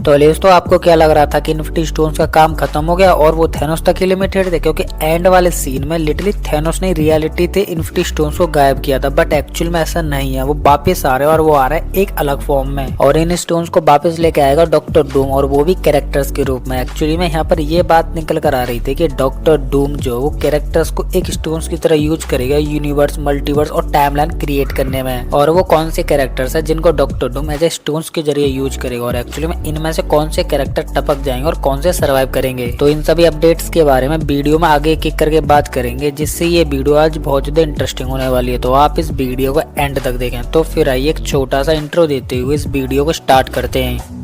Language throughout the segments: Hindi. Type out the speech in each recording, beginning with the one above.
तो दोस्तों आपको क्या लग रहा था कि इन्फिनिटी स्टोन्स का काम खत्म हो गया और वो थैनोस तक ही लिमिटेड थे, क्योंकि एंड वाले सीन में लिटरली थैनोस ने रियलिटी थे इन्फिनिटी स्टोन्स को गायब किया था। बट एक्चुअल में ऐसा नहीं है, वो वापस आ रहे हैं और वो आ रहा है एक अलग फॉर्म में और इन स्टोन्स को वापस लेके आएगा डॉक्टर डूम, और वो भी कैरेक्टर्स के रूप में। एक्चुअली में यहाँ पर ये बात निकल कर आ रही थी कि डॉक्टर डूम जो वो कैरेक्टर्स को एक स्टोन्स की तरह यूज करेगा यूनिवर्स, मल्टीवर्स और टाइमलाइन क्रिएट करने में। और वो कौन से कैरेक्टर्स है जिनको Doctor Doom as a stones के जरिए यूज करेगा और एक्चुअली में इनमें से कौन से कैरेक्टर टपक जाएंगे और कौन से सरवाइव करेंगे। तो इन सभी अपडेट्स के बारे में वीडियो में आगे एक एक करके बात करेंगे, जिससे ये वीडियो आज बहुत ज्यादा इंटरेस्टिंग होने वाली है। तो आप इस वीडियो को एंड तक देखें। तो फिर आइए एक छोटा सा इंट्रो देते हुए इस वीडियो को स्टार्ट करते हैं।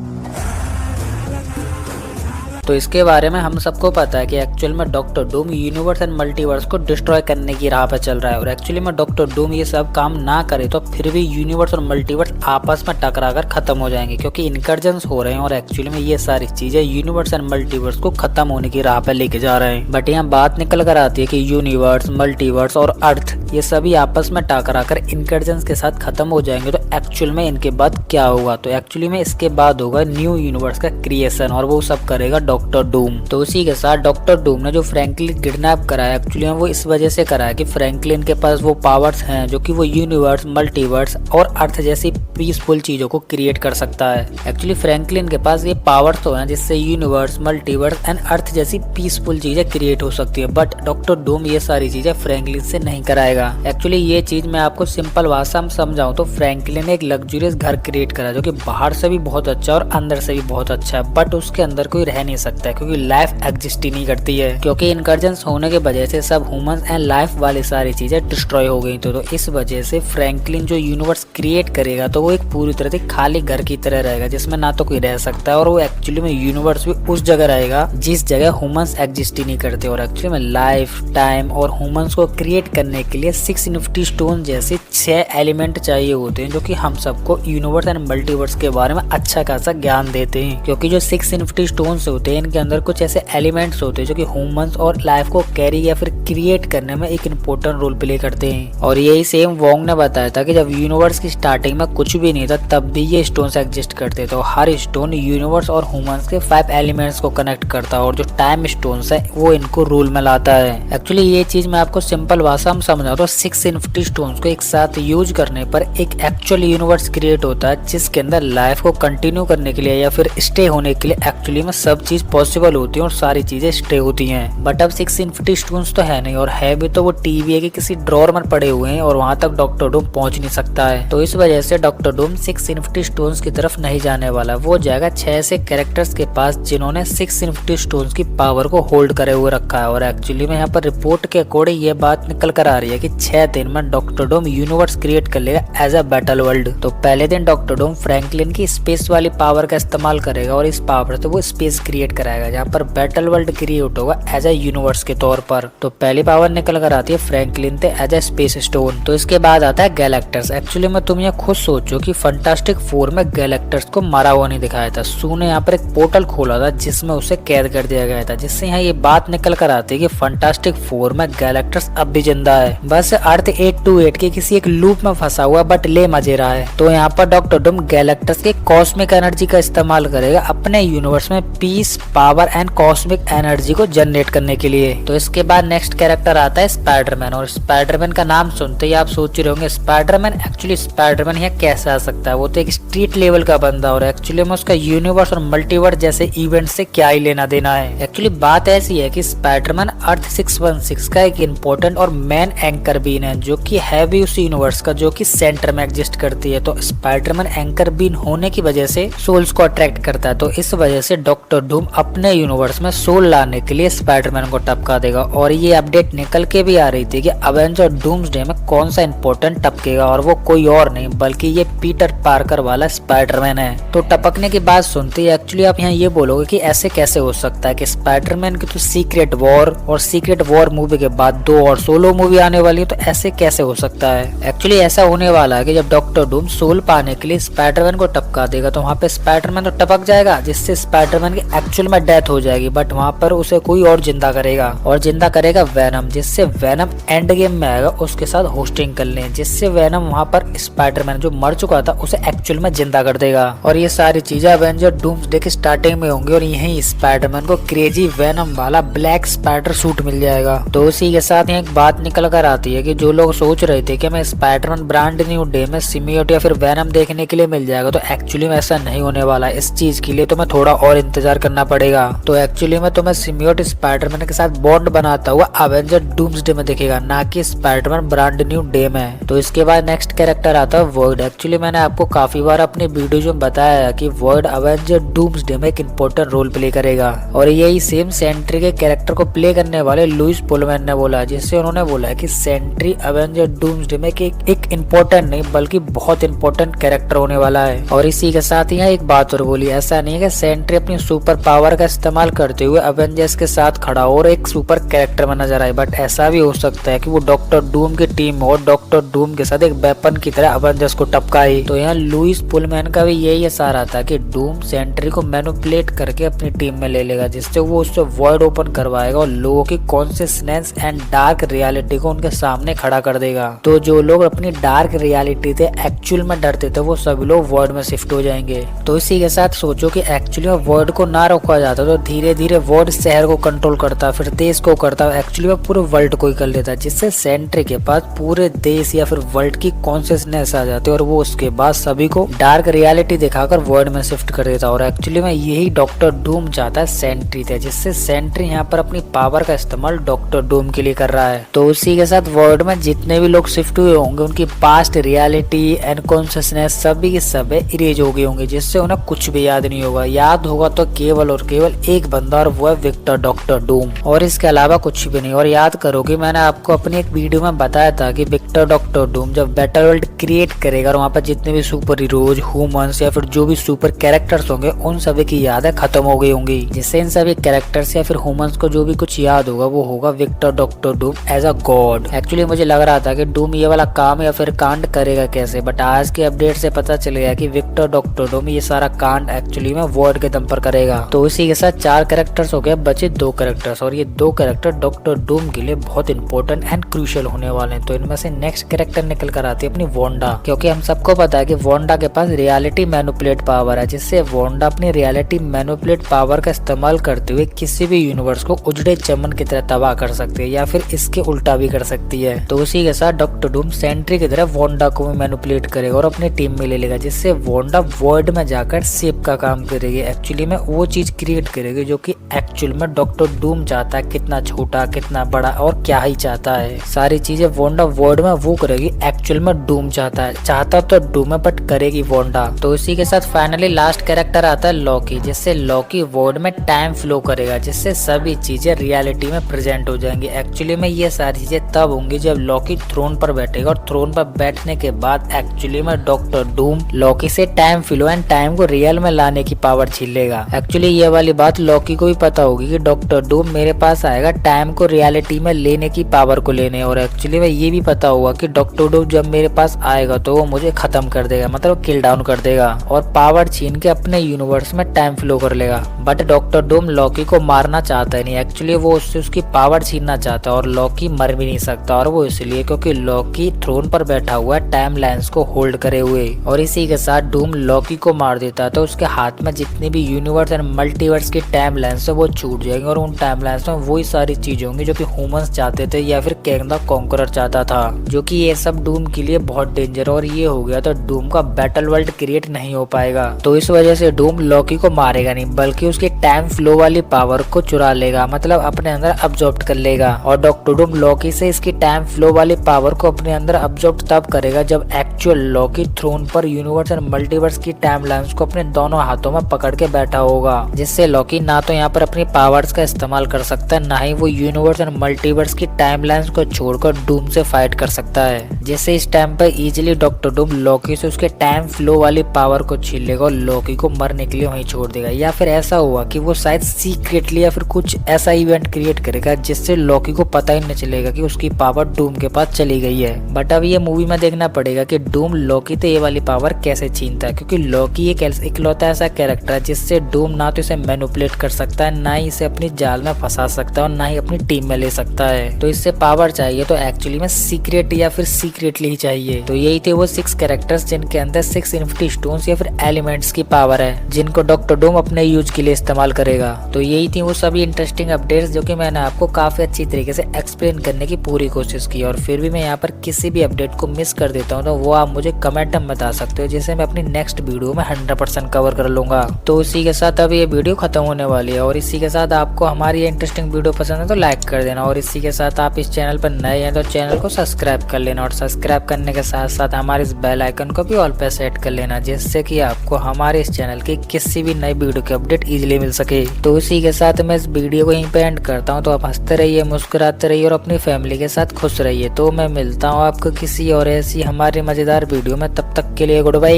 तो इसके बारे में हम सबको पता है कि एक्चुअल में doctor Doom universe and multiverse को डिस्ट्रॉय करने की राह पे चल रहा है और एक्चुअली में डॉक्टर डूम ये सब काम ना करे तो फिर भी यूनिवर्स और मल्टीवर्स आपस में टकराकर खत्म हो जाएंगे, क्योंकि इनकर्जन्स हो रहे हैं और एक्चुअली में ये सारी चीजें यूनिवर्स एंड मल्टीवर्स को खत्म होने की राह पे लेके जा रहे हैं। बट यहाँ बात निकल कर आती है कि यूनिवर्स, मल्टीवर्स और अर्थ ये सभी आपस में टकराकर इनकर्जन्स के साथ खत्म हो जाएंगे। तो एक्चुअल में इनके बाद क्या होगा? तो एक्चुअली में इसके बाद होगा न्यू यूनिवर्स का क्रिएशन और वो सब करेगा डॉक्टर डूम। तो उसी के साथ डॉक्टर डूम ने जो फ्रैंकलिन किडनैप कराया एक्चुअली में वो इस वजह से कराया कि फ्रैंकलिन के पास वो पावर्स हैं जो कि वो यूनिवर्स, मल्टीवर्स और अर्थ जैसी पीसफुल चीजों को क्रिएट कर सकता है। एक्चुअली फ्रैंकलिन के पास ये पावर्स तो हैं जिससे यूनिवर्स, मल्टीवर्स एंड अर्थ जैसी पीसफुल चीजें क्रिएट हो सकती है। बट डॉक्टर डूम ये सारी चीजें फ्रैंकलिन से नहीं कराएगा। एक्चुअली ये चीज मैं आपको सिंपल भाषा में समझाऊं तो फ्रैंकलिन ने एक लग्जरियस घर क्रिएट करा जो कि बाहर से भी बहुत अच्छा और अंदर से भी बहुत अच्छा है, बट उसके अंदर कोई रह नहीं सकता है क्योंकि लाइफ एग्जिस्ट ही नहीं करती है, क्योंकि इनकर्जन्स होने के वजह से सब ह्यूमंस एंड लाइफ वाली सारी चीजें डिस्ट्रॉय हो गई। तो इस वजह से फ्रैंकलिन जो यूनिवर्स क्रिएट करेगा तो वो एक पूरी तरह से खाली घर की तरह रहेगा जिसमें ना तो कोई रह सकता है और वो एक्चुअली में यूनिवर्स भी उस जगह रहेगा जिस जगह ह्यूमंस एग्जिस्ट ही नहीं करते। और एक्चुअली में लाइफ, टाइम और ह्यूमंस को क्रिएट करने के लिए 6 इन्फिनिटी स्टोन जैसे 6 एलिमेंट चाहिए होते हैं जो कि हम सबको यूनिवर्स एंड मल्टीवर्स के बारे में अच्छा खासा ज्ञान देते हैं, क्योंकि जो 6 इन्फिनिटी स्टोन्स होते हैं इनके अंदर कुछ ऐसे एलिमेंट्स होते हैं जो कि ह्यूमंस और लाइफ को कैरी या फिर क्रिएट करने में एक इम्पोर्टेंट रोल प्ले करते हैं। और यही सेम वोंग ने बताया था कि जब यूनिवर्स की स्टार्टिंग में कुछ भी नहीं था तब भी ये स्टोन्स एग्जिस्ट करते। तो हर स्टोन यूनिवर्स और ह्यूमंस के 5 एलिमेंट्स को कनेक्ट करता है और जो टाइम स्टोन्स है वो इनको रूल में लाता है। एक्चुअली ये चीज मैं आपको सिंपल भाषा में समझाऊं तो 6 इन्फिनिटी स्टोन्स को एक साथ यूज करने पर एक एक्चुअल यूनिवर्स क्रिएट होता है जिसके अंदर लाइफ को कंटिन्यू करने के लिए या फिर स्टे होने के लिए एक्चुअली में सब चीज पॉसिबल होती है और सारी चीजें स्टे होती हैं। बट अब 6 इन्फिनिटी स्टोन्स तो है नहीं, और है भी तो वो टीवीए के किसी ड्रॉर में पड़े हुए हैं और वहां तक डॉक्टर डूम पहुंच नहीं सकता है। तो इस वजह से डॉक्टर डूम 6 इन्फिनिटी स्टोन्स की तरफ नहीं जाने वाला, वो जाएगा 6 ऐसे कैरेक्टर्स के पास जिन्होंने 6 इन्फिनिटी स्टोन्स की पावर को होल्ड करे हुए रखा है। और एक्चुअली में यहाँ पर रिपोर्ट के अकॉर्डिंग ये बात निकल कर आ रही है कि 6 दिन में डॉक्टर डूम यूनिवर्स क्रिएट कर लेगा एज अ बैटल वर्ल्ड। तो पहले दिन डॉक्टर डूम फ्रैंकलिन की स्पेस वाली पावर का इस्तेमाल करेगा और इस पावर से वो स्पेस क्रिएट कराएगा जहाँ पर बैटल वर्ल्ड क्रिएट होगा एज ए यूनिवर्स के तौर पर। तो पहली पावर निकल कर आती है फ्रैंकलिन से एज ए स्पेस स्टोन। तो इसके बाद आता है गैलेक्टर्स। एक्चुअली में तुम ये खुद सोचो कि फंटास्टिक 4 में गैलेक्टर्स को मारा हुआ नहीं दिखाया था, सू ने यहाँ पर एक पोर्टल खोला था जिसमें उसे कैद कर दिया गया था, जिससे यहाँ ये बात निकल कर आती है कि फंटास्टिक 4 में गैलेक्टर्स अब भी जिंदा है, बस अर्थ 828 के किसी एक लूप में फंसा हुआ बट ले मजे रहा है। तो यहाँ पर डॉक्टर डूम गैलेक्टर्स के कॉस्मिक एनर्जी का इस्तेमाल करेगा अपने यूनिवर्स में peace, power and cosmic energy को जनरेट करने के लिए। तो इसके बाद नेक्स्ट कैरेक्टर आता है स्पाइडरमैन, और स्पाइडरमैन का नाम सुनते ही आप सोच रहे होंगे स्पाइडरमैन एक्चुअली स्पाइडरमैन यहाँ कैसे आ सकता है, वो तो एक स्ट्रीट लेवल का बंदा और एक्चुअली में उसका यूनिवर्स और मल्टीवर्स जैसे इवेंट से क्या ही लेना देना है। एक्चुअली बात ऐसी है कि स्पाइडरमैन अर्थ 616 का एक इम्पोर्टेंट और मेन एंकर बीन है जो कि है भी उस यूनिवर्स का जो कि सेंटर में एग्जिस्ट करती है। तो स्पाइडरमैन एंकर बीन होने की वजह से सोल्स को अट्रैक्ट करता है। तो इस वजह से डॉक्टर डूम अपने यूनिवर्स में सोल लाने के लिए स्पाइडरमैन को टपका देगा। और ये अपडेट निकल के भी आ रही थी कि अवेंजर डूम्सडे में कौन सा इंपॉर्टेंट टपकेगा, और वो कोई और नहीं बल्कि ये पीटर पार्कर वाला स्पाइडरमैन है। तो टपकने की बात सुनते ही एक्चुअली आप यहाँ ये बोलोगे कि ऐसे कैसे हो सकता है कि स्पाइडरमैन की तो सीक्रेट वॉर और सीक्रेट वॉर मूवी के बाद 2 और सोलो मूवी आने वाली है, तो ऐसे कैसे हो सकता है? एक्चुअली ऐसा होने वाला है कि जब डॉक्टर डूम सोल पाने के लिए स्पाइडरमैन को टपका देगा तो वहाँ पे स्पाइडरमैन तो टपक जाएगा जिससे स्पाइडरमैन के एक्चुअल में डेथ हो जाएगी, बट वहाँ पर उसे कोई और जिंदा करेगा, और जिंदा करेगा वेनम, जिससे वेनम एंड गेम में आएगा उसके साथ होस्टिंग कर ले, जिससे वेनम वहाँ पर स्पाइडरमैन जो मर चुका था उसे एक्चुअल में जिंदा कर देगा। और ये सारी चीजें एवेंजर डूम्सडे की स्टार्टिंग में होंगी और यही स्पाइडरमैन को क्रेजी वेनम वाला ब्लैक स्पाइडर सूट मिल जाएगा। तो उसी के साथ एक बात निकल कर आती है कि जो लोग सोच रहे थे कि हमें स्पाइडरमैन ब्रांड न्यू डे में सिम्बियोट या फिर वेनम देखने के लिए मिल जाएगा, तो एक्चुअली में ऐसा नहीं होने वाला। इस चीज के लिए तुम्हें थोड़ा और इंतजार करना पड़ेगा। तो एक्चुअली में तुम्हें सिम्बियोट स्पाइडरमैन के साथ बॉन्ड बनाता हुआ एवेंजर डूम्सडे में दिखेगा, ना कि स्पाइडरमैन ब्रांड न्यू डे में। तो इसके बाद नेक्स्ट कैरेक्टर आता है वॉइड। एक्चुअली मैंने आपको काफी बार अपने वीडियो में बताया है कि वॉइड एवेंजर डूम्सडे में एक इंपॉर्टेंट रोल प्ले करेगा, और यही सेम सेंट्री के कैरेक्टर को प्ले करने वाले लुइस पुलमैन ने बोला, जिससे उन्होंने बोला कि सेंट्री एवेंजर डूम्सडे में एक इंपॉर्टेंट नहीं बल्कि बहुत इंपॉर्टेंट कैरेक्टर होने वाला है। और इसी के साथ ही एक बात और बोली, ऐसा नहीं है कि सेंट्री अपनी सुपर पावर का इस्तेमाल करते हुए एवेंजर्स के साथ खड़ा और एक सुपर कैरेक्टर में नजर आए, बट ऐसा भी हो सकता है कि वो डॉक्टर डूम की टीम और डॉक्टर डूम के साथ एक वेपन की तरह एवेंजर्स को टपकाए। तो यहाँ लुइस पुलमैन का भी यही इशारा था कि डूम सेंट्री को मैनिपुलेट करके अपनी टीम में ले लेगा, जिससे वो उससे वॉइड ओपन करवाएगा और लोगों की कॉन्शियसनेस एंड डार्क रियलिटी को उनके सामने खड़ा कर देगा। तो जो लोग अपनी डार्क रियलिटी से एक्चुअल में डरते थे वो सभी लोग वॉइड में शिफ्ट हो जाएंगे। तो इसी के साथ सोचो कि एक्चुअली में वॉइड को ना रोका जाता तो धीरे धीरे वॉइड शहर को कंट्रोल करता, फिर देश को करता, एक्चुअली में पूरे वर्ल्ड को ही कर लेता, जिससे सेंट्री के पास पूरे देश या फिर वर्ल्ड की कॉन्शियसनेस आ जाती और वो उसके बाद सभी को डार्क रियलिटी दिखाकर वॉइड में शिफ्ट कर देता। और एक्चुअली में यही डॉक्टर डूम चाहता है सेंट्री थे, जिससे सेंट्री यहाँ पर अपनी पावर का इस्तेमाल डॉक्टर डूम के लिए कर रहा है। तो उसी के साथ वॉइड में जितने भी लोग शिफ्ट हुए होंगे उनकी पास्ट रियलिटी एंड कॉन्शियसनेस सभी के सब इरेज हो गए होंगे, जिससे उन्हें कुछ भी याद नहीं होगा। याद होगा तो केवल और केवल एक बंदा, और वो है विक्टर डॉक्टर डूम, और इसके अलावा कुछ भी नहीं। और याद करोगे मैंने आपको अपनी एक वीडियो में बताया था कि विक्टर डॉक्टर डूम जब बैटल वर्ल्ड क्रिएट करेगा और वहाँ पर जितने भी सुपर हीरोज, ह्यूमंस या फिर जो भी सुपर कैरेक्टर्स होंगे उन सभी की यादें खत्म हो गई होंगी, जिससे इन सभी कैरेक्टर्स या फिर ह्यूमंस को जो भी कुछ याद होगा वो होगा Victor Doctor Doom as a god. Actually मुझे लग रहा था कि डूम ये वाला काम या फिर कांड करेगा कैसे, बट आज के अपडेट से पता चल गया कि विक्टर डॉक्टर डूम ये सारा कांड एक्चुअली में वॉइड के दम पर करेगा। तो इसी के साथ 4 कैरेक्टर्स हो गए, बचे 2 कैरेक्टर्स, और ये 2 कैरेक्टर डॉक्टर डूम के लिए बहुत इंपॉर्टेंट एंड क्रूशियल होने वाले हैं। तो इनमें से नेक्स्ट कैरेक्टर निकल कर आती है अपनी वांडा, क्योंकि हम सबको पता है कि वांडा के पास रियलिटी मैनिपुलेट पावर है, जिससे वांडा अपनी रियलिटी मैनिपुलेट पावर का इस्तेमाल करते हुए किसी भी यूनिवर्स को उजड़े चमन की तरह तबाह कर सकती है या फिर इसके उल्टा भी कर सकती है। तो उसी के साथ डॉक्टर डूम सेंट्री की तरह वांडा को भी मैनिपुलेट करेगा और अपनी टीम में ले लेगा, जिससे वांडा वॉइड में जाकर सेप का काम करेगी। एक्चुअली में वो चीज क्रिएट करेगी जो कि एक्चुअल में डॉक्टर डूम चाहता है, कितना छोटा कितना बड़ा और क्या ही चाहता है, सारी चीजें वांडा वॉइड में वो करेगी एक्चुअल में डूम चाहता तो डूम है बट करेगी वांडा। तो इसी के साथ फाइनली लास्ट कैरेक्टर आता है लॉकी, जिससे लॉकी वॉइड में टाइम फ्लो करेगा, जिससे सभी चीजें रियलिटी में प्रेजेंट हो जाएंगी। एक्चुअली में ये सारी चीजें तब होंगी जब लॉकी थ्रोन पर बैठेगा, और थ्रोन पर बैठने के बाद एक्चुअली में डॉक्टर डूम लॉकी से टाइम फ्लो एंड टाइम को रियल में लाने की पावर छीन लेगा। एक्चुअली ये वाली बात लॉकी को भी पता होगी कि डॉक्टर डूम मेरे पास आएगा टाइम को रियलिटी में लेने की पावर को लेने, और एक्चुअली में ये भी पता होगा कि डॉक्टर डूम जब मेरे पास आएगा तो वो मुझे खत्म कर देगा, मतलब किल डाउन कर देगा और पावर छीन के अपने यूनिवर्स में टाइम फ्लो कर लेगा। बट डॉक्टर डूम लॉकी को मारना चाहता है नहीं, एक्चुअली वो उससे उसकी पावर छीनना चाहता है, और लॉकी मर भी नहीं सकता, और वो इसलिए क्योंकि लॉकी थ्रोन पर बैठा हुआ है टाइम लाइन्स को होल्ड करे हुए। और इसी के साथ डूम लॉकी को मार देता है तो उसके हाथ में जितनी भी यूनिवर्स एंड मल्टीवर्स की टाइम लाइन्स है वो छूट जाएंगे, और उन टाइम लाइन्स में वही सारी चीजें होंगी जो कि ह्यूमंस चाहते थे या फिर कैंग द कॉन्करर चाहता था, जो कि ये सब डूम के लिए बहुत डेंजर, और ये हो गया तो डूम का बैटल वर्ल्ड क्रिएट नहीं हो पाएगा। तो इस वजह से डूम लॉकी को मारेगा नहीं बल्कि उसकी टाइम फ्लो वाली पावर को चुरा लेगा, मतलब अपने अंदर अब्जॉर्ब कर लेगा। और डॉक्टर डूम लॉकी से इसकी टाइम फ्लो वाली पावर को अपने अंदर अब्जॉर्ब तब करेगा जब एक्चुअल लॉकी थ्रोन पर यूनिवर्स एंड मल्टीवर्स की टाइम लाइन्स को अपने दोनों हाथों में पकड़ के बैठा होगा, जिससे लॉकी ना तो यहाँ पर अपनी पावर्स का इस्तेमाल कर सकता है, ना ही वो यूनिवर्स एंड मल्टीवर्स की टाइम लाइन्स को छोड़कर डूम से फाइट कर सकता है, जिससे इस टाइम पर इजीली डॉक्टर डूम लॉकी से उसके टाइम फ्लो वाली पावर को छीन लेगा और लॉकी को मरने के लिए वहीं छोड़ देगा। या फिर ऐसा हुआ कि वो शायद सीक्रेटली या फिर कुछ ऐसा इवेंट क्रिएट करेगा जिससे लॉकी को पता ही नहीं चलेगा कि उसकी पावर डूम के पास चली गई है। बट अब ये मूवी में देखना पड़ेगा कि डूम लॉकी से ये वाली पावर कैसे छीनता है, क्योंकि लॉकी एक इकलौता ऐसा कैरेक्टर है जिससे डूम ना तो इसे मैनिपुलेट कर सकता है, ना ही इसे अपनी जाल में फंसा सकता है और ना ही अपनी टीम में ले सकता है। तो इससे पावर चाहिए तो एक्चुअली में सीक्रेट या फिर सीक्रेटली ही चाहिए। तो यही थे वो 6 कैरेक्टर्स जिनके अंदर 6 इन्फिनिटी स्टोन्स या फिर एलिमेंट्स की पावर है, जिनको डॉक्टर डूम अपने यूज के लिए इस्तेमाल करेगा। तो यही थी वो सभी इंटरेस्टिंग अपडेट्स जो कि मैंने आपको काफी अच्छी तरीके से एक्सप्लेन करने की पूरी कोशिश की। और फिर भी मैं यहाँ पर किसी भी अपडेट को मिस कर देता हूँ तो वो आप मुझे कमेंट में बता सकते हो, जिसे मैं अपनी नेक्स्ट वीडियो में 100% कवर कर लूंगा। तो इसी के साथ अब ये वीडियो खत्म होने वाली है और इसी के साथ आपको हमारी ये इंटरेस्टिंग वीडियो पसंद है तो लाइक कर देना। और इसी के साथ आप इस चैनल पर नए हैं तो चैनल को सब्सक्राइब कर लेना और सब्सक्राइब करने के साथ साथ हमारे इस बेल आइकन को भी ऑल पे सेट कर लेना, जिससे कि आपको हमारे इस चैनल की किसी भी नई वीडियो की अपडेट इजीली मिल सके। तो इसी के साथ मैं इस वीडियो को यहीं पे एंड करता हूँ। तो आप हंसते रहिए, मुस्कुराते रहिए और अपनी फैमिली के साथ खुश रहिए। तो मैं मिलता हूँ आपको किसी और ऐसी हमारी मजेदार वीडियो में, तब तक के लिए गुड बाय।